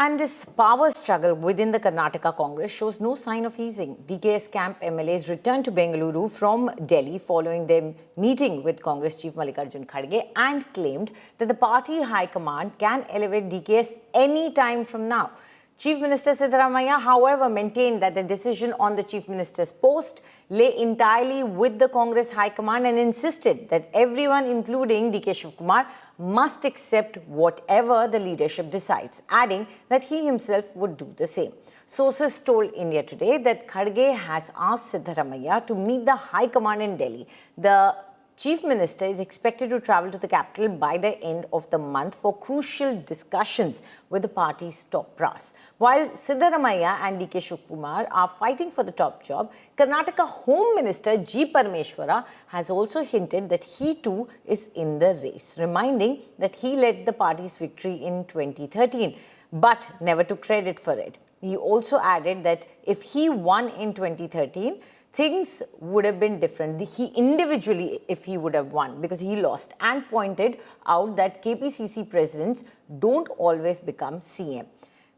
And this power struggle within the Karnataka Congress shows no sign of easing. DKS camp MLAs returned to Bengaluru from Delhi following their meeting with Congress Chief Mallikarjun Kharge and claimed that the party high command can elevate DKS any time from now. Chief Minister Siddaramaiah, however, maintained that the decision on the Chief Minister's post lay entirely with the Congress High Command and insisted that everyone, including DK Shivkumar, must accept whatever the leadership decides, adding that he himself would do the same. Sources told India Today that Kharge has asked Siddaramaiah to meet the High Command in Delhi. The Chief Minister is expected to travel to the capital by the end of the month for crucial discussions with the party's top brass. While Siddaramaiah and DK Shivkumar are fighting for the top job, Karnataka Home Minister G. Parameswara has also hinted that he too is in the race, reminding that he led the party's victory in 2013, but never took credit for it. He also added that if he won in 2013, things would have been different. He individually, if he would have won, because he lost, and pointed out that KPCC presidents don't always become CM.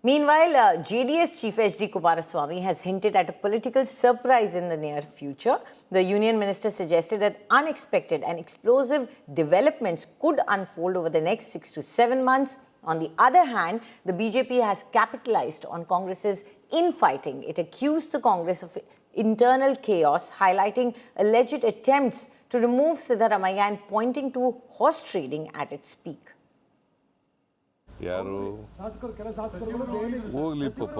Meanwhile, JDS Chief H.D. Kumaraswamy has hinted at a political surprise in the near future. The Union Minister suggested that unexpected and explosive developments could unfold over the next 6 to 7 months. On the other hand, the BJP has capitalized on Congress's infighting. It accused the Congress of internal chaos, highlighting alleged attempts to remove Siddaramaiah and pointing to horse trading at its peak. ಯಾರು ಹೋಗ್ಲಿ ಪಾಪ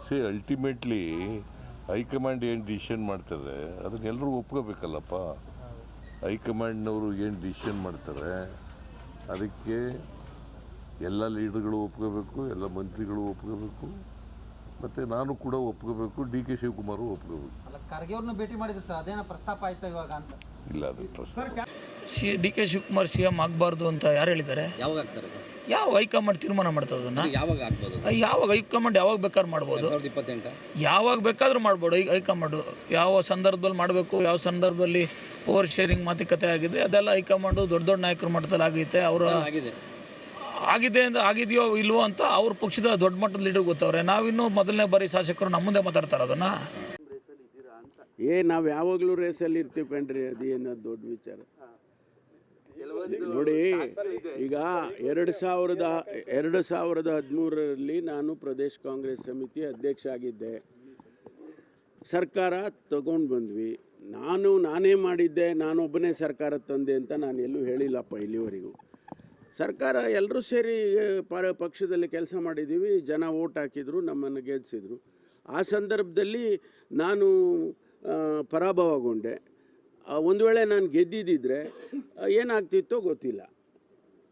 C ultimately high command ಏನು decision ಮಾಡ್ತಾರೆ ಅದನ್ನೆಲ್ಲರೂ ಒಪ್ಕೋಬೇಕಲ್ಲಪ್ಪ. ಹೈಕಮಾಂಡ್ನವರು ಏನು decision ಮಾಡ್ತಾರೆ ಅದಕ್ಕೆ ಎಲ್ಲ ಲೀಡರ್ಗಳು ಒಪ್ಕೋಬೇಕು, ಎಲ್ಲ ಮಂತ್ರಿಗಳು ಒಪ್ಕೋಬೇಕು, ಮತ್ತೆ ನಾನು ಕೂಡ ಒಪ್ಕೋಬೇಕು, ಡಿ ಕೆ ಶಿವಕುಮಾರ್ ಒಪ್ಕೋಬೇಕು. ಖರ್ಗೆ ಅವ್ರನ್ನ ಭೇಟಿ ಮಾಡಿದ್ರು ಸರ್, ಅದೇನೋ ಪ್ರಸ್ತಾಪ ಆಯ್ತಾ ಇವಾಗ ಅಂತ? ಇಲ್ಲ, ಅದು ಪ್ರಸ್ತಾಪ ಡಿ ಕೆ ಶಿವಕುಮಾರ್ ಸಿಎಂ ಆಗಬಾರ್ದು ಅಂತ ಯಾರು ಹೇಳಿದ್ದಾರೆ? ಯಾವಾಗ ಆಗ್ತಾರೆ? ಯಾವ ಹೈಕಮಾಂಡ್ ತೀರ್ಮಾನ ಮಾಡ್ತದೆ ಅದನ್ನ? ಯಾವಾಗ ಆಗ್ಬೋದು? ಯಾವಾಗ ಹೈಕಮಾಂಡ್ ಯಾವಾಗ ಬೇಕಾದ್ರೂ ಮಾಡ್ಬೋದು, 2028 ಯಾವಾಗ ಬೇಕಾದ್ರೂ ಮಾಡ್ಬೋದು. ಹೈಕಮಾಂಡ್ ಯಾವ ಸಂದರ್ಭದಲ್ಲಿ ಮಾಡಬೇಕು, ಯಾವ ಸಂದರ್ಭದಲ್ಲಿ ಪವರ್ ಶೇರಿಂಗ್ ಮಾತುಕತೆ ಆಗಿದೆ, ಅದೆಲ್ಲ ಹೈಕಮಾಂಡ್ ದೊಡ್ಡ ದೊಡ್ಡ ನಾಯಕರ ಮಟ್ಟದಲ್ಲಿ ಆಗೈತೆ. ಅವರು ಆಗಿದೆಯೋ ಇಲ್ವೋ ಅಂತ ಅವ್ರ ಪಕ್ಷದ ದೊಡ್ಡ ಮಟ್ಟದ ಲೀಡರ್ ಗೊತ್ತವ್ರೆ. ನಾವಿನ್ನೂ ಮೊದಲನೇ ಬಾರಿ ಶಾಸಕರು ನಮ್ಮ ಮುಂದೆ ಮಾತಾಡ್ತಾರೆ ಅದನ್ನ. ನಾವು ಯಾವಾಗಲೂ ರೇಸಲ್ಲಿ ಇರ್ತೀವಿ ಕಣ್ರಿ, ಅದೇನು ದೊಡ್ಡ ವಿಚಾರ ನೋಡಿ. ಈಗ 2013ರಲ್ಲಿ ನಾನು ಪ್ರದೇಶ ಕಾಂಗ್ರೆಸ್ ಸಮಿತಿ ಅಧ್ಯಕ್ಷ ಆಗಿದ್ದೆ. ಸರ್ಕಾರ ತಗೊಂಡು ಬಂದ್ವಿ. ನಾನೇ ಮಾಡಿದ್ದೆ, ನಾನೊಬ್ಬನೇ ಸರ್ಕಾರ ತಂದೆ ಅಂತ ನಾನು ಎಲ್ಲೂ ಹೇಳಿಲ್ಲಪ್ಪ ಇಲ್ಲಿವರೆಗೂ. ಸರ್ಕಾರ ಎಲ್ಲರೂ ಸೇರಿ ಪಕ್ಷದಲ್ಲಿ ಕೆಲಸ ಮಾಡಿದ್ದೀವಿ. ಜನ ಓಟ್ ಹಾಕಿದ್ರು, ನಮ್ಮನ್ನು ಗೆಲ್ಲಿಸಿದ್ರು. ಆ ಸಂದರ್ಭದಲ್ಲಿ ನಾನು ಪರಾಭವಗೊಂಡೆ. ಒಂದು ವೇಳೆ ನಾನು ಗೆದ್ದಿದ್ದರೆ ಏನಾಗ್ತಿತ್ತೋ ಗೊತ್ತಿಲ್ಲ.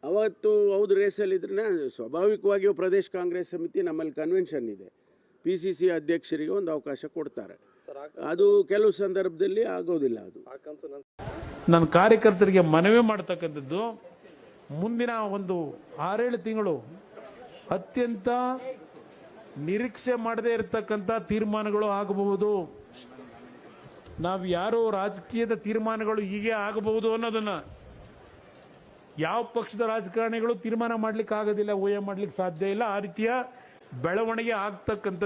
ಅವತ್ತು ಹೌದು ರೇಸಲ್ಲಿದ್ದರೆ ಸ್ವಾಭಾವಿಕವಾಗಿಯೂ ಪ್ರದೇಶ ಕಾಂಗ್ರೆಸ್ ಸಮಿತಿ ನಮ್ಮಲ್ಲಿ ಕನ್ವೆನ್ಷನ್ ಇದೆ, PCC ಅಧ್ಯಕ್ಷರಿಗೆ ಒಂದು ಅವಕಾಶ ಕೊಡ್ತಾರೆ. ಅದು ಕೆಲವು ಸಂದರ್ಭದಲ್ಲಿ ಆಗೋದಿಲ್ಲ. ಅದು ನನ್ನ ಕಾರ್ಯಕರ್ತರಿಗೆ ಮನವಿ ಮಾಡ್ತಕ್ಕಂಥದ್ದು, ಮುಂದಿನ ಒಂದು 6-7 ತಿಂಗಳು ಅತ್ಯಂತ ನಿರೀಕ್ಷೆ ಮಾಡದೇ ಇರತಕ್ಕಂಥ ತೀರ್ಮಾನಗಳು ಆಗಬಹುದು. ನಾವು ಯಾರೋ ರಾಜಕೀಯದ ತೀರ್ಮಾನಗಳು ಹೀಗೆ ಆಗಬಹುದು ಅನ್ನೋದನ್ನ ಯಾವ ಪಕ್ಷದ ರಾಜಕಾರಣಿಗಳು ತೀರ್ಮಾನ ಮಾಡ್ಲಿಕ್ಕೆ ಆಗೋದಿಲ್ಲ, ಊಹೆ ಮಾಡ್ಲಿಕ್ಕೆ ಸಾಧ್ಯ ಇಲ್ಲ. ಆ ರೀತಿಯ ಬೆಳವಣಿಗೆ ಆಗ್ತಕ್ಕಂಥ